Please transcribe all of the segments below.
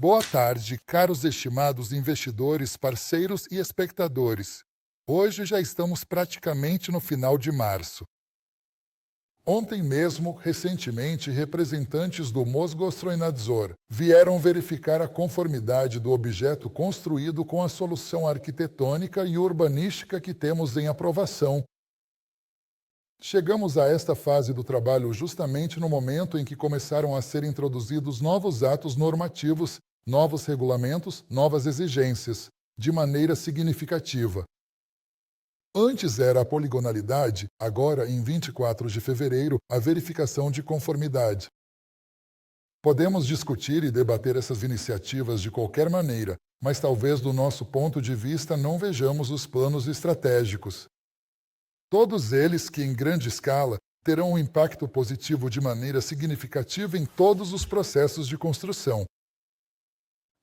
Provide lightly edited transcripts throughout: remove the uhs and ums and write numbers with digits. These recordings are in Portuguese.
Boa tarde, caros estimados investidores, parceiros e espectadores. Hoje já estamos praticamente no final de março. Ontem mesmo, recentemente, representantes do Mosgostroinadzor vieram verificar a conformidade do objeto construído com a solução arquitetônica e urbanística que temos em aprovação. Chegamos a esta fase do trabalho justamente no momento em que começaram a ser introduzidos novos atos normativos, novos regulamentos, novas exigências, de maneira significativa. Antes era a poligonalidade, agora, em 24 de fevereiro, a verificação de conformidade. Podemos discutir e debater essas iniciativas de qualquer maneira, mas talvez do nosso ponto de vista não vejamos os planos estratégicos. Todos eles que, em grande escala, terão um impacto positivo de maneira significativa em todos os processos de construção.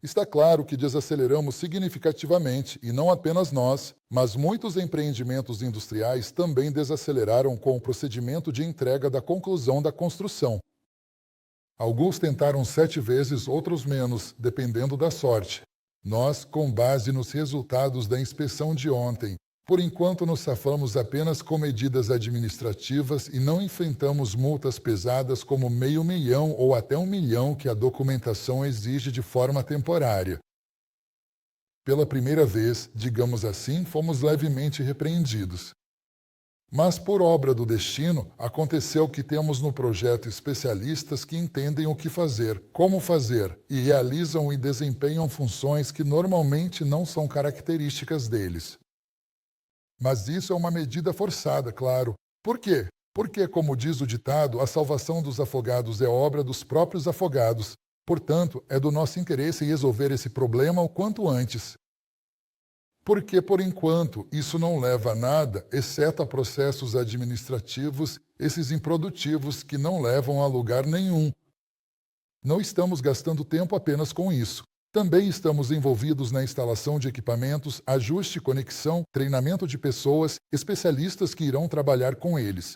Está claro que desaceleramos significativamente, e não apenas nós, mas muitos empreendimentos industriais também desaceleraram com o procedimento de entrega da conclusão da construção. Alguns tentaram 7 vezes, outros menos, dependendo da sorte. Nós, com base nos resultados da inspeção de ontem, por enquanto nos safamos apenas com medidas administrativas e não enfrentamos multas pesadas como R$500 mil ou até R$1 milhão que a documentação exige de forma temporária. Pela primeira vez, digamos assim, fomos levemente repreendidos. Mas por obra do destino, aconteceu que temos no projeto especialistas que entendem o que fazer, como fazer, e realizam e desempenham funções que normalmente não são características deles. Mas isso é uma medida forçada, claro. Por quê? Porque, como diz o ditado, a salvação dos afogados é obra dos próprios afogados. Portanto, é do nosso interesse resolver esse problema o quanto antes. Porque, por enquanto, isso não leva a nada, exceto a processos administrativos, esses improdutivos que não levam a lugar nenhum. Não estamos gastando tempo apenas com isso. Também estamos envolvidos na instalação de equipamentos, ajuste, conexão, treinamento de pessoas, especialistas que irão trabalhar com eles.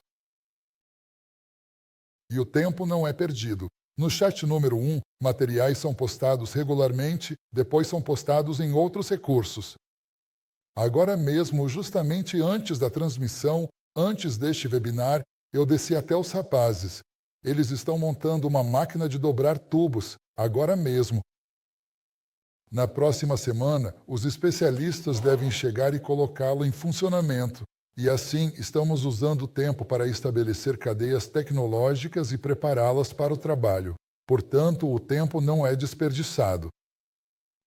E o tempo não é perdido. No chat número 1, materiais são postados regularmente, depois são postados em outros recursos. Agora mesmo, justamente antes da transmissão, antes deste webinar, eu desci até os rapazes. Eles estão montando uma máquina de dobrar tubos, agora mesmo. Na próxima semana, os especialistas devem chegar e colocá-lo em funcionamento. E assim, estamos usando o tempo para estabelecer cadeias tecnológicas e prepará-las para o trabalho. Portanto, o tempo não é desperdiçado.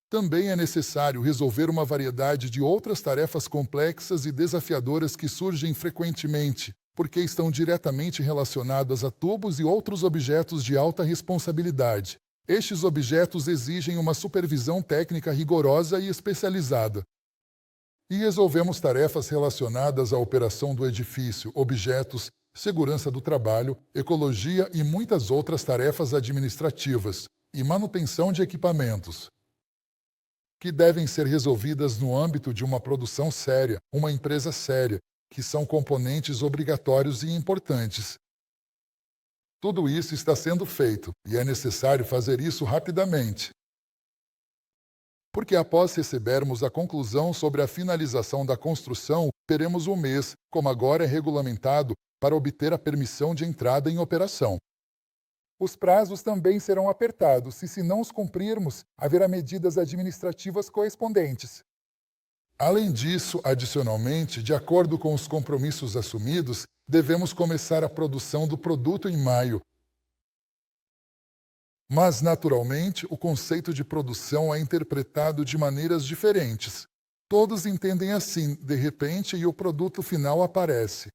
Também é necessário resolver uma variedade de outras tarefas complexas e desafiadoras que surgem frequentemente, porque estão diretamente relacionadas a tubos e outros objetos de alta responsabilidade. Estes objetos exigem uma supervisão técnica rigorosa e especializada. E resolvemos tarefas relacionadas à operação do edifício, objetos, segurança do trabalho, ecologia e muitas outras tarefas administrativas, e manutenção de equipamentos, que devem ser resolvidas no âmbito de uma produção séria, uma empresa séria, que são componentes obrigatórios e importantes. Tudo isso está sendo feito, e é necessário fazer isso rapidamente. Porque após recebermos a conclusão sobre a finalização da construção, teremos um mês, como agora é regulamentado, para obter a permissão de entrada em operação. Os prazos também serão apertados e, se não os cumprirmos, haverá medidas administrativas correspondentes. Além disso, adicionalmente, de acordo com os compromissos assumidos, devemos começar a produção do produto em maio. Mas, naturalmente, o conceito de produção é interpretado de maneiras diferentes. Todos entendem assim, de repente, e o produto final aparece.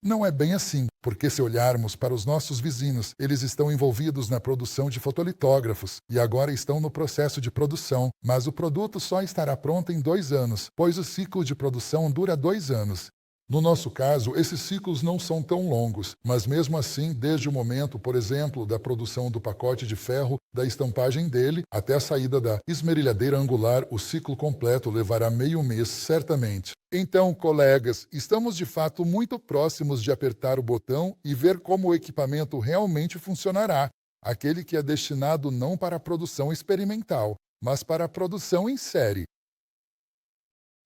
Não é bem assim, porque se olharmos para os nossos vizinhos, eles estão envolvidos na produção de fotolitógrafos e agora estão no processo de produção, mas o produto só estará pronto em 2 anos, pois o ciclo de produção dura 2 anos. No nosso caso, esses ciclos não são tão longos, mas mesmo assim, desde o momento, por exemplo, da produção do pacote de ferro, da estampagem dele, até a saída da esmerilhadeira angular, o ciclo completo levará meio mês, certamente. Então, colegas, estamos de fato muito próximos de apertar o botão e ver como o equipamento realmente funcionará. aquele que é destinado não para a produção experimental, mas para a produção em série.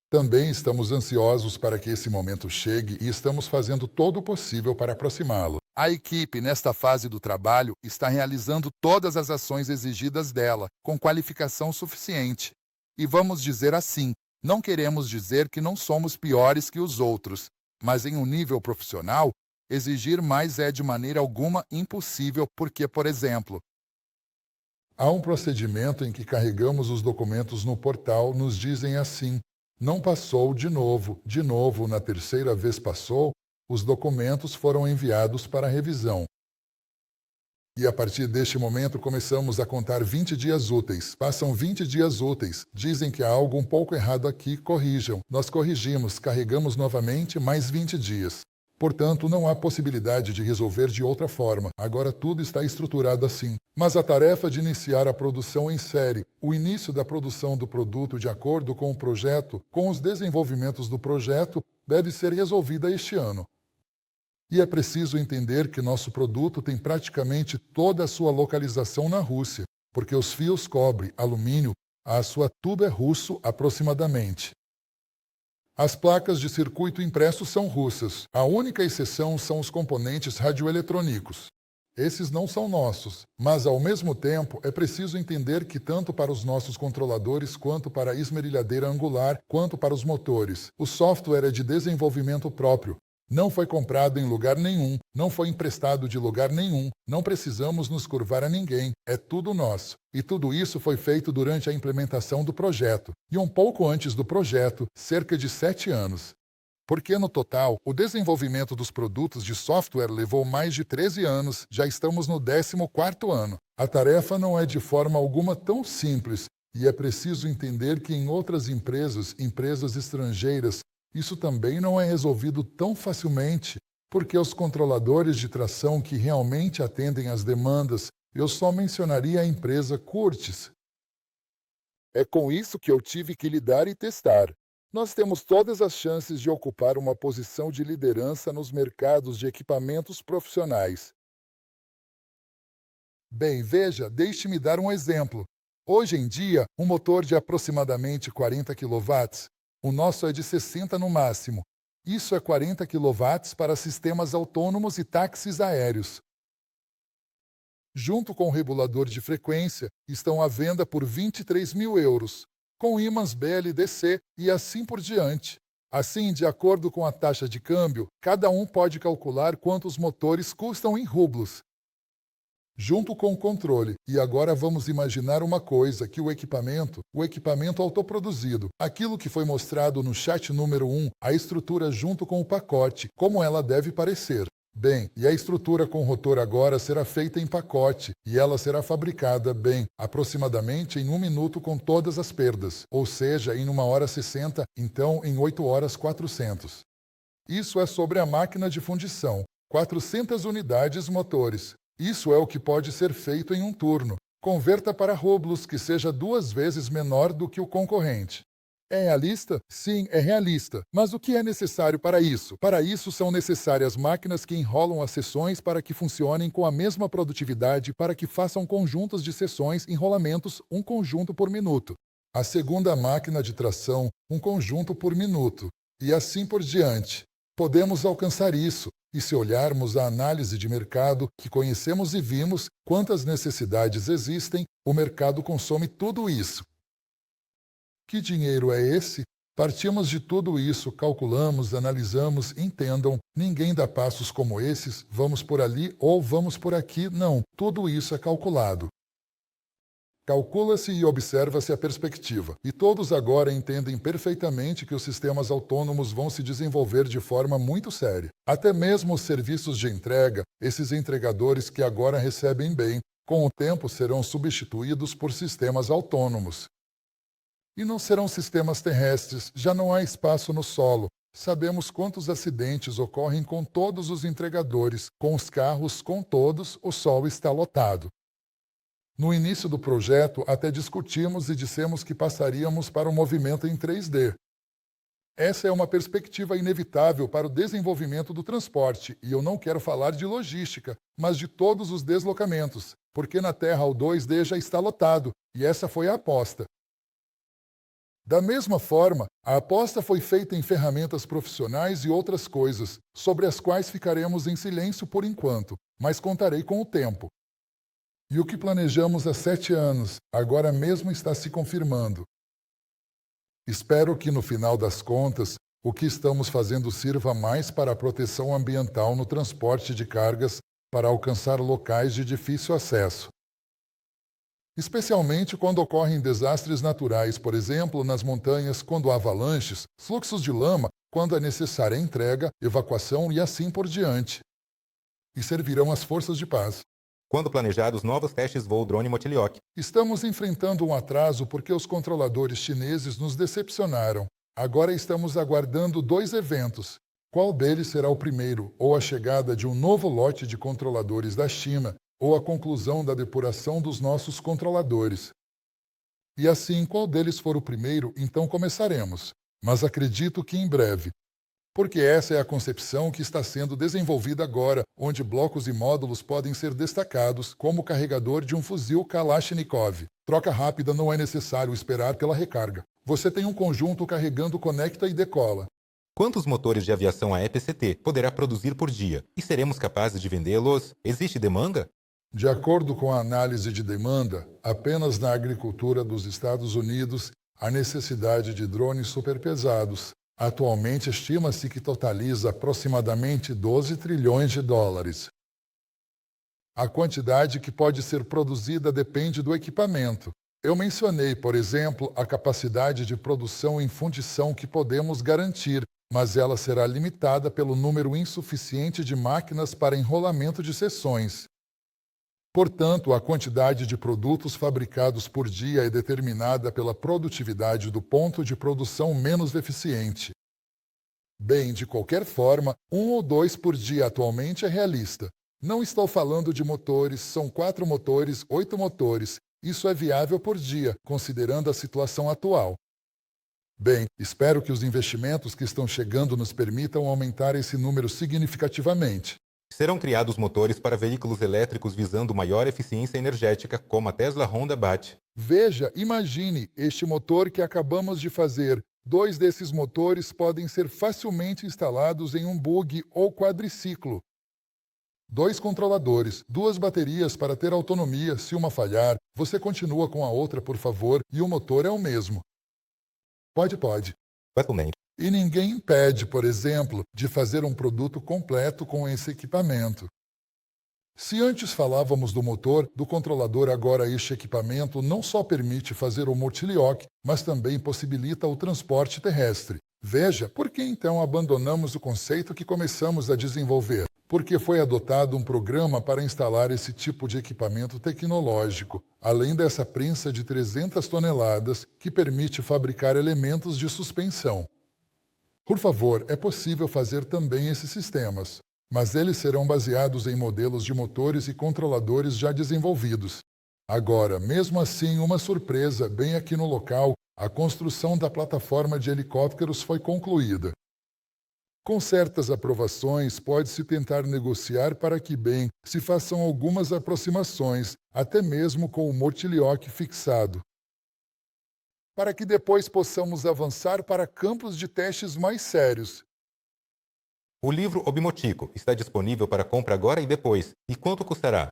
Também estamos ansiosos para que esse momento chegue e estamos fazendo todo o possível para aproximá-lo. A equipe, nesta fase do trabalho, está realizando todas as ações exigidas dela, com qualificação suficiente. E vamos dizer assim, não queremos dizer que não somos piores que os outros, mas em um nível profissional, exigir mais é de maneira alguma impossível porque, por exemplo, há um procedimento em que carregamos os documentos no portal, nos dizem assim, não passou de novo, na terceira vez passou, os documentos foram enviados para revisão. E a partir deste momento começamos a contar 20 dias úteis. Passam 20 dias úteis. Dizem que há algo um pouco errado aqui, corrijam. Nós corrigimos, carregamos novamente mais 20 dias. Portanto, não há possibilidade de resolver de outra forma. Agora tudo está estruturado assim. Mas a tarefa de iniciar a produção em série, o início da produção do produto de acordo com o projeto, com os desenvolvimentos do projeto, deve ser resolvida este ano. E é preciso entender que nosso produto tem praticamente toda a sua localização na Rússia, porque os fios cobre, alumínio, a sua tuba é russo aproximadamente. As placas de circuito impresso são russas. A única exceção são os componentes radioeletrônicos. Esses não são nossos, mas ao mesmo tempo é preciso entender que tanto para os nossos controladores quanto para a esmerilhadeira angular, quanto para os motores, o software é de desenvolvimento próprio. Não foi comprado em lugar nenhum, não foi emprestado de lugar nenhum, não precisamos nos curvar a ninguém, é tudo nosso. E tudo isso foi feito durante a implementação do projeto, e um pouco antes do projeto, cerca de 7 anos. Porque no total, o desenvolvimento dos produtos de software levou mais de 13 anos, já estamos no 14º ano. A tarefa não é de forma alguma tão simples, e é preciso entender que em outras empresas estrangeiras, isso também não é resolvido tão facilmente, porque os controladores de tração que realmente atendem às demandas, eu só mencionaria a empresa Curtis. É com isso que eu tive que lidar e testar. Nós temos todas as chances de ocupar uma posição de liderança nos mercados de equipamentos profissionais. Bem, veja, deixe-me dar um exemplo. Hoje em dia, um motor de aproximadamente 40 kW, o nosso é de 60 no máximo. Isso é 40 kW para sistemas autônomos e táxis aéreos. Junto com o regulador de frequência, estão à venda por 23 mil euros, com ímãs BLDC e assim por diante. Assim, de acordo com a taxa de câmbio, cada um pode calcular quantos motores custam em rublos. Junto com o controle. E agora vamos imaginar uma coisa, que o equipamento autoproduzido, aquilo que foi mostrado no chat número 1, a estrutura junto com o pacote, como ela deve parecer. Bem, e a estrutura com rotor agora será feita em pacote, e ela será fabricada, bem, aproximadamente em 1 minuto com todas as perdas, ou seja, em 1h60, então em 8 horas 400. Isso é sobre a máquina de fundição, 400 unidades motores. Isso é o que pode ser feito em um turno. Converta para rublos que seja 2 vezes menor do que o concorrente. É realista? Sim, é realista. Mas o que é necessário para isso? Para isso são necessárias máquinas que enrolam as seções para que funcionem com a mesma produtividade, para que façam conjuntos de seções, enrolamentos, um conjunto por minuto. A segunda máquina de tração, um conjunto por minuto. E assim por diante. Podemos alcançar isso. E se olharmos a análise de mercado que conhecemos e vimos quantas necessidades existem, o mercado consome tudo isso. Que dinheiro é esse? Partimos de tudo isso, calculamos, analisamos, entendam, ninguém dá passos como esses, vamos por ali ou vamos por aqui, não, tudo isso é calculado. Calcula-se e observa-se a perspectiva, e todos agora entendem perfeitamente que os sistemas autônomos vão se desenvolver de forma muito séria. Até mesmo os serviços de entrega, esses entregadores que agora recebem bem, com o tempo serão substituídos por sistemas autônomos. E não serão sistemas terrestres, já não há espaço no solo. Sabemos quantos acidentes ocorrem com todos os entregadores, com os carros, com todos, o solo está lotado. No início do projeto, até discutimos e dissemos que passaríamos para o movimento em 3D. Essa é uma perspectiva inevitável para o desenvolvimento do transporte, e eu não quero falar de logística, mas de todos os deslocamentos, porque na Terra o 2D já está lotado, e essa foi a aposta. Da mesma forma, a aposta foi feita em ferramentas profissionais e outras coisas, sobre as quais ficaremos em silêncio por enquanto, mas contarei com o tempo. E o que planejamos há 7 anos, agora mesmo está se confirmando. Espero que, no final das contas, o que estamos fazendo sirva mais para a proteção ambiental no transporte de cargas para alcançar locais de difícil acesso. Especialmente quando ocorrem desastres naturais, por exemplo, nas montanhas, quando há avalanches, fluxos de lama, quando é necessária entrega, evacuação e assim por diante. E servirão às forças de paz. Quando planejados novos testes voo drone Motiliok? Estamos enfrentando um atraso porque os controladores chineses nos decepcionaram. Agora estamos aguardando 2 eventos. Qual deles será o primeiro? Ou a chegada de um novo lote de controladores da China, ou a conclusão da depuração dos nossos controladores. E assim, qual deles for o primeiro, então começaremos. Mas acredito que em breve. Porque essa é a concepção que está sendo desenvolvida agora, onde blocos e módulos podem ser destacados, como o carregador de um fuzil Kalashnikov. Troca rápida, não é necessário esperar pela recarga. Você tem um conjunto carregando conecta e decola. Quantos motores de aviação a EPCT poderá produzir por dia? E seremos capazes de vendê-los? Existe demanda? De acordo com a análise de demanda, apenas na agricultura dos Estados Unidos há necessidade de drones superpesados. Atualmente estima-se que totaliza aproximadamente 12 trilhões de dólares. A quantidade que pode ser produzida depende do equipamento. Eu mencionei, por exemplo, a capacidade de produção em fundição que podemos garantir, mas ela será limitada pelo número insuficiente de máquinas para enrolamento de seções. Portanto, a quantidade de produtos fabricados por dia é determinada pela produtividade do ponto de produção menos eficiente. Bem, de qualquer forma, 1 ou 2 por dia atualmente é realista. Não estou falando de motores, são 4 motores, 8 motores. Isso é viável por dia, considerando a situação atual. Bem, espero que os investimentos que estão chegando nos permitam aumentar esse número significativamente. Serão criados motores para veículos elétricos visando maior eficiência energética, como a Tesla Honda BAT. Veja, imagine este motor que acabamos de fazer. 2 desses motores podem ser facilmente instalados em um bug ou quadriciclo. 2 controladores, 2 baterias para ter autonomia. Se uma falhar, você continua com a outra, por favor, e o motor é o mesmo. Pode. Atualmente, E ninguém impede, por exemplo, de fazer um produto completo com esse equipamento. Se antes falávamos do motor, do controlador, agora este equipamento não só permite fazer o Motiliok, mas também possibilita o transporte terrestre. Veja, por que então abandonamos o conceito que começamos a desenvolver? Porque foi adotado um programa para instalar esse tipo de equipamento tecnológico, além dessa prensa de 300 toneladas que permite fabricar elementos de suspensão. Por favor, é possível fazer também esses sistemas, mas eles serão baseados em modelos de motores e controladores já desenvolvidos. Agora, mesmo assim, uma surpresa, bem aqui no local, a construção da plataforma de helicópteros foi concluída. Com certas aprovações, pode-se tentar negociar para que, bem, se façam algumas aproximações, até mesmo com o Motiliok fixado, para que depois possamos avançar para campos de testes mais sérios. o livro Obimotico está disponível para compra agora e depois. E quanto custará?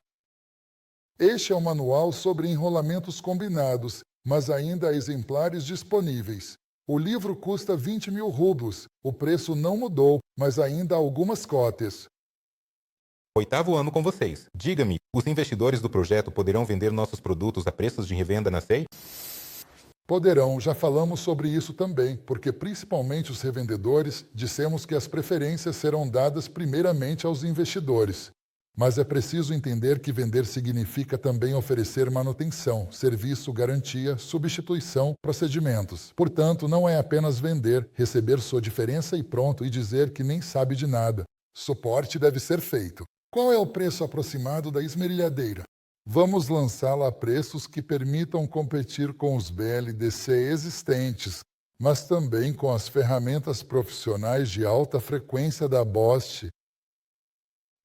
Este é um manual sobre enrolamentos combinados, mas ainda há exemplares disponíveis. O livro custa 20 mil rublos. O preço não mudou, mas ainda há algumas cópias. 8º ano com vocês. Diga-me, os investidores do projeto poderão vender nossos produtos a preços de revenda na SEI? Poderão, já falamos sobre isso também, porque principalmente os revendedores dissemos que as preferências serão dadas primeiramente aos investidores. Mas é preciso entender que vender significa também oferecer manutenção, serviço, garantia, substituição, procedimentos. Portanto, não é apenas vender, receber sua diferença e pronto, e dizer que nem sabe de nada. Suporte deve ser feito. Qual é o preço aproximado da esmerilhadeira? Vamos lançá-la a preços que permitam competir com os BLDC existentes. mas também com as ferramentas profissionais de alta frequência da Bosch.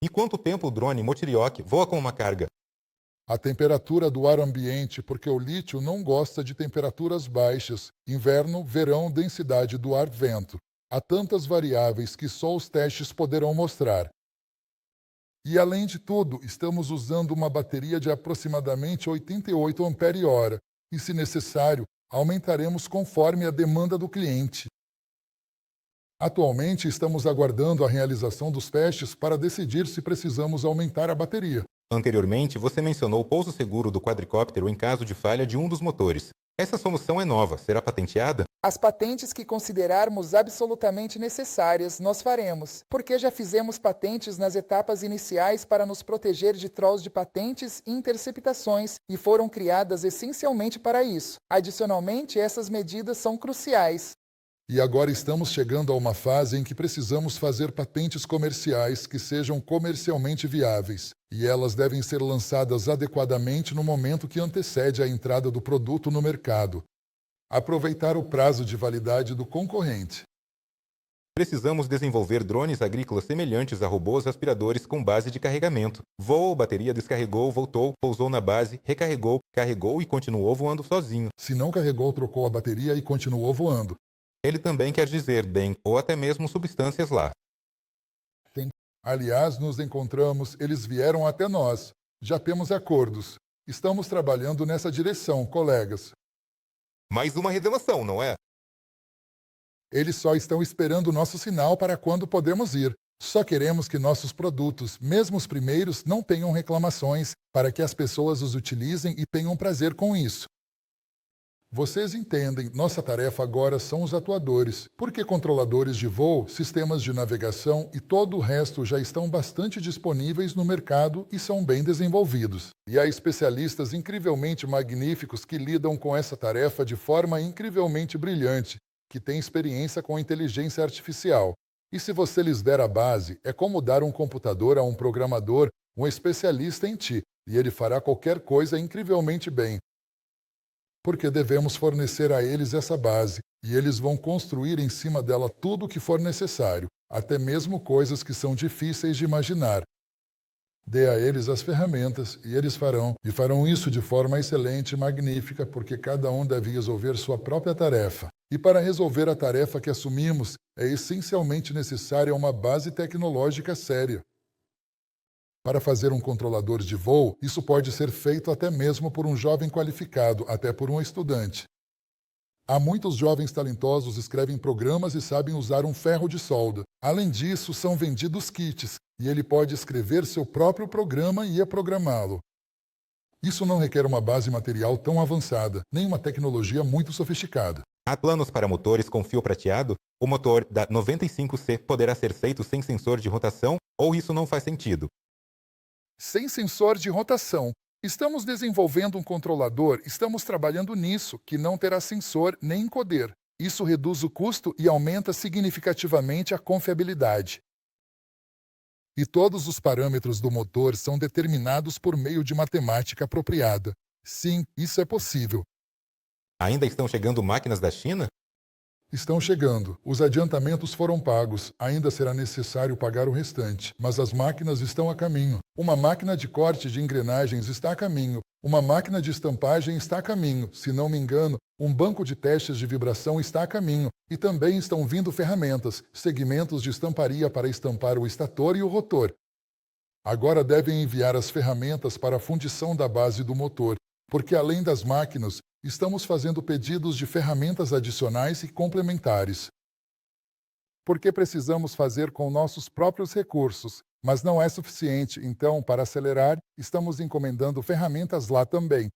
E quanto tempo o drone Motirioc voa com uma carga? A temperatura do ar ambiente, porque o lítio não gosta de temperaturas baixas. Inverno, verão, densidade do ar, vento. Há tantas variáveis que só os testes poderão mostrar. E além de tudo, estamos usando uma bateria de aproximadamente 88 ampere-hora. E se necessário, aumentaremos conforme a demanda do cliente. Atualmente, estamos aguardando a realização dos testes para decidir se precisamos aumentar a bateria. Anteriormente, você mencionou o pouso seguro do quadricóptero em caso de falha de um dos motores. Essa solução é nova, será patenteada? As patentes que considerarmos absolutamente necessárias, nós faremos, porque já fizemos patentes nas etapas iniciais para nos proteger de trolls de patentes e interceptações e foram criadas essencialmente para isso. Adicionalmente, essas medidas são cruciais. E agora estamos chegando a uma fase em que precisamos fazer patentes comerciais que sejam comercialmente viáveis, e elas devem ser lançadas adequadamente no momento que antecede a entrada do produto no mercado. Aproveitar o prazo de validade do concorrente. Precisamos desenvolver drones agrícolas semelhantes a robôs aspiradores com base de carregamento. Voou, bateria descarregou, voltou, pousou na base, recarregou, carregou e continuou voando sozinho. Se não carregou, trocou a bateria e continuou voando. Ele também quer dizer bem, ou até mesmo substâncias lá. Aliás, nos encontramos, eles vieram até nós. Já temos acordos. Estamos trabalhando nessa direção, colegas. Mais uma revelação, não é? Eles só estão esperando o nosso sinal para quando podemos ir. Só queremos que nossos produtos, mesmo os primeiros, não tenham reclamações, para que as pessoas os utilizem e tenham prazer com isso. Vocês entendem, nossa tarefa agora são os atuadores, porque controladores de voo, sistemas de navegação e todo o resto já estão bastante disponíveis no mercado e são bem desenvolvidos. E há especialistas incrivelmente magníficos que lidam com essa tarefa de forma incrivelmente brilhante, que têm experiência com inteligência artificial. E se você lhes der a base, é como dar um computador a um programador, um especialista em ti, e ele fará qualquer coisa incrivelmente bem. Porque devemos fornecer a eles essa base, e eles vão construir em cima dela tudo o que for necessário, até mesmo coisas que são difíceis de imaginar. Dê a eles as ferramentas, e eles farão, e farão isso de forma excelente e magnífica, porque cada um deve resolver sua própria tarefa. E para resolver a tarefa que assumimos, é essencialmente necessária uma base tecnológica séria. Para fazer um controlador de voo, isso pode ser feito até mesmo por um jovem qualificado, até por um estudante. Há muitos jovens talentosos que escrevem programas e sabem usar um ferro de solda. Além disso, são vendidos kits, e ele pode escrever seu próprio programa e programá-lo. Isso não requer uma base material tão avançada, nem uma tecnologia muito sofisticada. Há planos para motores com fio prateado? O motor da 95C poderá ser feito sem sensor de rotação, ou isso não faz sentido? Sem sensor de rotação. Estamos desenvolvendo um controlador, estamos trabalhando nisso, que não terá sensor nem encoder. Isso reduz o custo e aumenta significativamente a confiabilidade. E todos os parâmetros do motor são determinados por meio de matemática apropriada. Sim, isso é possível. Ainda estão chegando máquinas da China? Estão chegando. Os adiantamentos foram pagos. Ainda será necessário pagar o restante. Mas as máquinas estão a caminho. Uma máquina de corte de engrenagens está a caminho. Uma máquina de estampagem está a caminho. Se não me engano, um banco de testes de vibração está a caminho. E também estão vindo ferramentas, segmentos de estamparia para estampar o estator e o rotor. Agora devem enviar as ferramentas para a fundição da base do motor, porque além das máquinas, estamos fazendo pedidos de ferramentas adicionais e complementares. Porque precisamos fazer com nossos próprios recursos, mas não é suficiente, então, para acelerar, estamos encomendando ferramentas lá também.